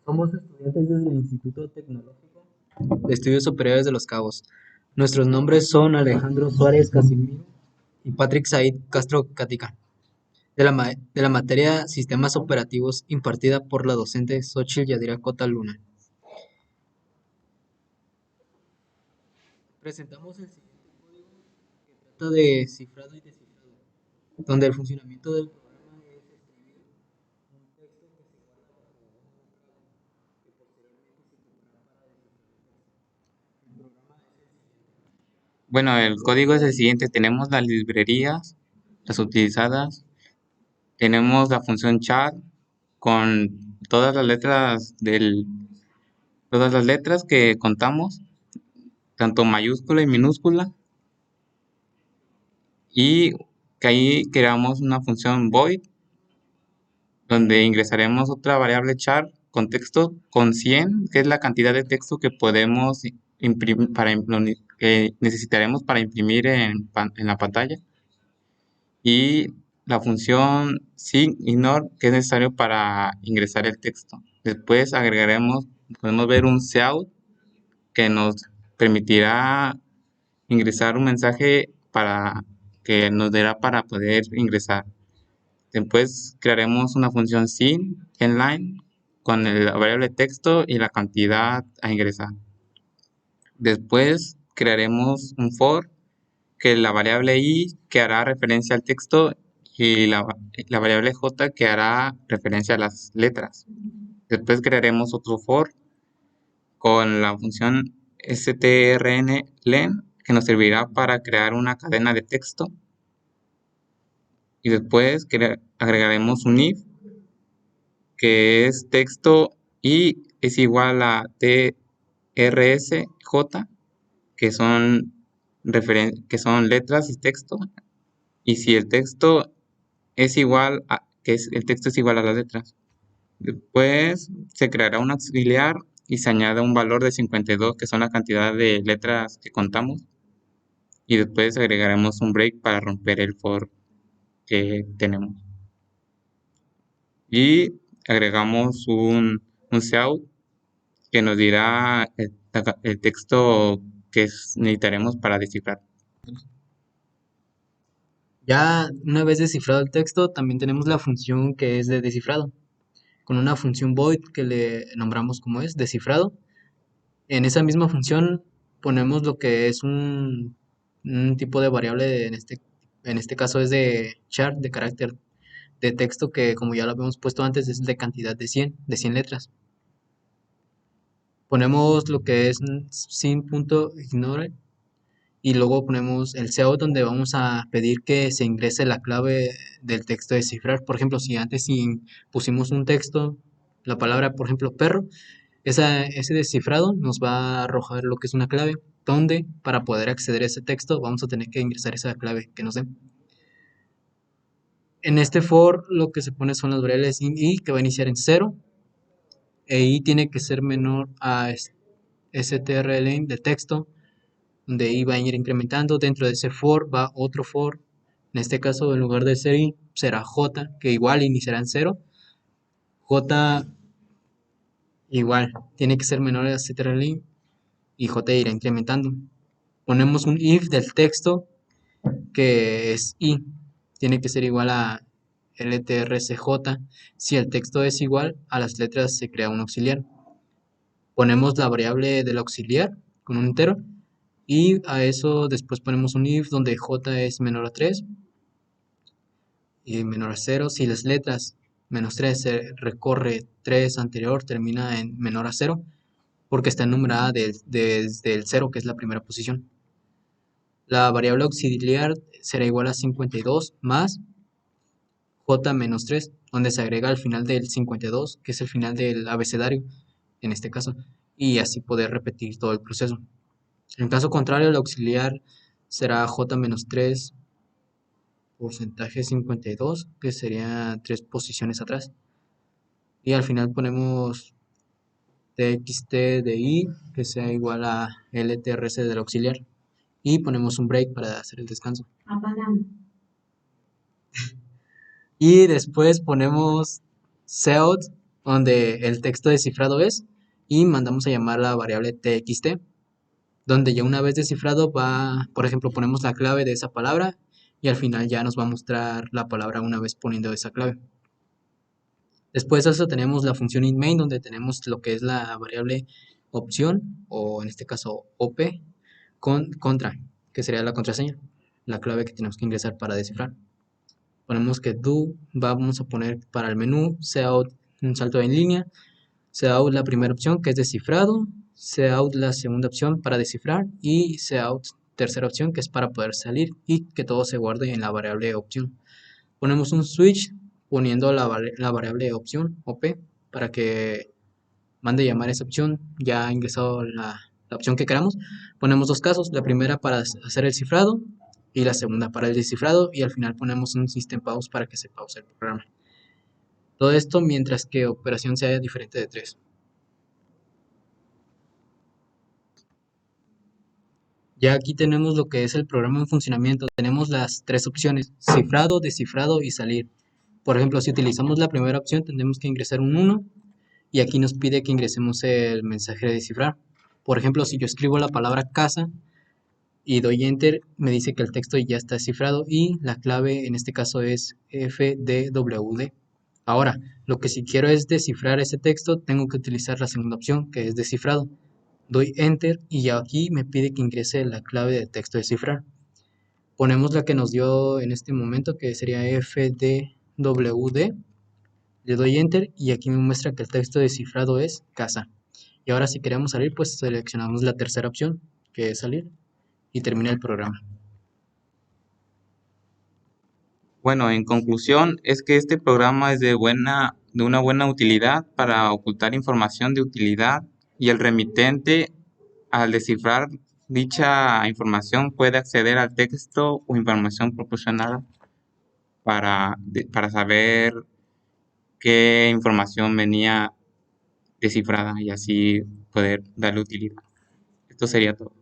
Somos estudiantes desde el Instituto Tecnológico de Estudios Superiores de Los Cabos. Nuestros nombres son Alejandro Suárez Casimiro y Patrick Said Castro Catica, de la materia Sistemas Operativos impartida por la docente Xochitl Yadira Cota Luna. Presentamos el siguiente código que trata de cifrado y descifrado, donde el funcionamiento del programa es escribir un texto que se guarda bajo un clave que posteriormente se ocupará para descifrar el texto. El programa es el siguiente. Bueno, el código es el siguiente. Tenemos las librerías, las utilizadas. Tenemos la función char con todas las letras que contamos, tanto mayúscula y minúscula. Y que ahí creamos una función void, donde ingresaremos otra variable char con texto con 100, que es la cantidad de texto que podemos imprimir que necesitaremos para imprimir en la pantalla. Y la función ignore, que es necesario para ingresar el texto. Después podemos ver un cout que nos permitirá ingresar un mensaje que nos dará para poder ingresar. Después crearemos una función sin inline con la variable texto y la cantidad a ingresar. Después crearemos un for que la variable i que hará referencia al texto y la variable j que hará referencia a las letras. Después crearemos otro for con la función strnlen que nos servirá para crear una cadena de texto. Y después agregaremos un if que es texto y es igual a trsj, que son, que son letras y texto. Y si el texto es igual a, el texto es igual a las letras. Después se creará un auxiliar y se añade un valor de 52, que son la cantidad de letras que contamos. Y después agregaremos un break para romper el for que tenemos. Y agregamos un cout que nos dirá el texto que necesitaremos para descifrar. Ya una vez descifrado el texto, también tenemos la función que es de descifrado, con una función void que le nombramos como es descifrado. En esa misma función ponemos lo que es un tipo de variable, en este caso es de char, de carácter de texto, que como ya lo habíamos puesto antes es de cantidad de 100 letras. Ponemos lo que es sin.ignore y luego ponemos el cout donde vamos a pedir que se ingrese la clave del texto de descifrar. Por ejemplo, si pusimos un texto, la palabra, por ejemplo, perro, ese descifrado nos va a arrojar lo que es una clave, donde para poder acceder a ese texto vamos a tener que ingresar esa clave que nos den. En este for lo que se pone son las variables int i que va a iniciar en 0 e i tiene que ser menor a strlen de texto, donde i va a ir incrementando. Dentro de ese for va otro for, en este caso en lugar de ser i será j, que igual iniciará en 0. J igual tiene que ser menor a strlen y j irá incrementando. Ponemos un if del texto que es i, tiene que ser igual a ltrcj. Si el texto es igual a las letras se crea un auxiliar. Ponemos la variable del auxiliar con un entero y a eso después ponemos un if donde j es menor a 3 y menor a 0. Si las letras menos 3 se recorre 3 anterior, termina en menor a 0 porque está enumerada desde el 0, que es la primera posición. La variable auxiliar será igual a 52 más j menos 3, donde se agrega al final del 52, que es el final del abecedario, en este caso, y así poder repetir todo el proceso. En caso contrario, el auxiliar será j menos 3 porcentaje 52, que sería 3 posiciones atrás. Y al final ponemos txt de i, que sea igual a ltrc del auxiliar. Y ponemos un break para hacer el descanso. Apagando. Y después ponemos cout donde el texto descifrado es, y mandamos a llamar la variable txt, donde ya una vez descifrado va, por ejemplo, ponemos la clave de esa palabra y al final ya nos va a mostrar la palabra una vez poniendo esa clave. Después de eso tenemos la función inMain, donde tenemos lo que es la variable opción, o en este caso op, con contra, que sería la contraseña, la clave que tenemos que ingresar para descifrar. Ponemos que do, vamos a poner para el menú cout un salto en línea, cout la primera opción que es descifrado, cout la segunda opción para descifrar y cout tercera opción que es para poder salir y que todo se guarde en la variable opción. Ponemos un switch poniendo la variable opción op para que mande llamar esa opción ya ingresado la opción que queramos. Ponemos dos casos, la primera para hacer el cifrado y la segunda para el descifrado y al final ponemos un system pause para que se pause el programa. Todo esto mientras que operación sea diferente de 3. Ya aquí tenemos lo que es el programa en funcionamiento. Tenemos las tres opciones, cifrado, descifrado y salir. Por ejemplo, si utilizamos la primera opción, tendremos que ingresar un 1 y aquí nos pide que ingresemos el mensaje de descifrar. Por ejemplo, si yo escribo la palabra casa y doy enter, me dice que el texto ya está descifrado y la clave en este caso es FDWD. Ahora, lo que si quiero es descifrar ese texto, tengo que utilizar la segunda opción, que es descifrado. Doy enter y ya aquí me pide que ingrese la clave de texto descifrar. Ponemos la que nos dio en este momento, que sería FDWD. Le doy enter y aquí me muestra que el texto descifrado es casa. Y ahora si queremos salir, pues seleccionamos la tercera opción, que es salir, y termina el programa. Bueno, en conclusión, es que este programa es de una buena utilidad para ocultar información de utilidad y el remitente, al descifrar dicha información, puede acceder al texto o información proporcionada para saber qué información venía descifrada y así poder darle utilidad. Esto sería todo.